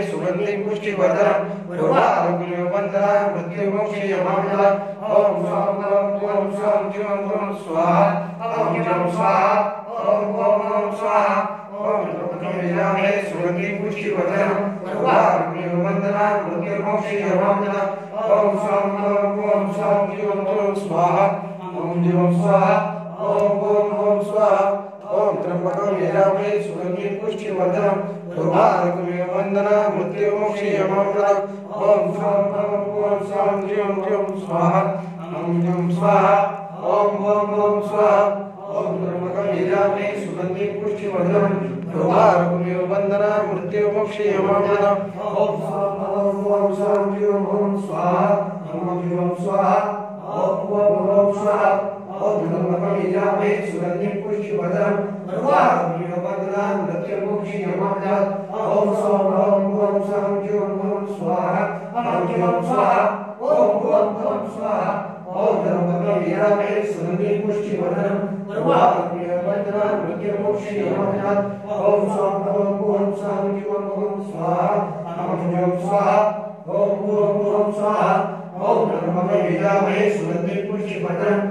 सुगंधिं पुष्टिवर्धनम् आरोग्यवन्दनां मृत्युमोक्षे यमामृता ओम स्वाहा स्वाहा ओम स्वाहा सुगंधिं पुष्टिवर्धनम् आरोग्यवन्दनां मृत्युमोक्षे यमामृता ओम स्वाहा स्वाहा ओम स्वाहा ओम त्र्यंबकं यजामहे सुगंधिं पुष्टिवर्धनम् वन्दना मृत्युमोक्षे यमामृता ओम स्वाहा स्वाहा ओम स्वाहा ओम त्र्यंबकं यजामहे सुगंधिं पुष्टिवर्धनम् वन्दना मृत्युमोक्षे यमामृता ओम स्वाहा स्वाहा ओम स्वाहा ओम त्र्यंबकं यजामहे सुगंधिं पुष्टिवर्धनम् वन्दना मृत्युमोक्षे यमामृता ओम स्वाहा स्वाहा ओम स्वाहा ओम त्र्यंबकं यजामहे सुगंधिं पुष्टिवर्धनम् वन्दना मृत्युमोक्षे यमामृता ओम स्वाहा स्वाहा ओम स्वाहा ओम त्र्यंबकं यजामहे सुगंधिं पुष्टिवर्धनम्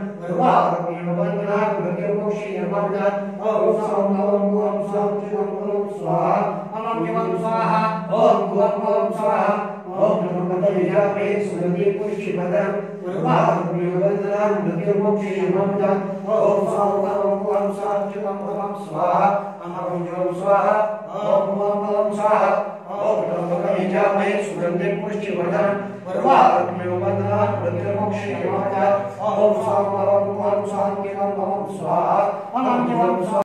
वन्दना मृत्युमोक्षे यमामृता ओम स्वाहा ओम स्वाहा ओम त्र्यंबकं यजामहे सुगंधिं पुष्टिवर्धनम् वन्दना मृत्युमोक्षे यमामृता ओम स्वाहा स्वाहा ओम स्वाहा ओम त्र्यंबकं यजामहे सुगंधिं पुष्टिवर्धनम् वन्दना मृत्युमोक्षे यमामृता ओम स्वाहा स्वाहा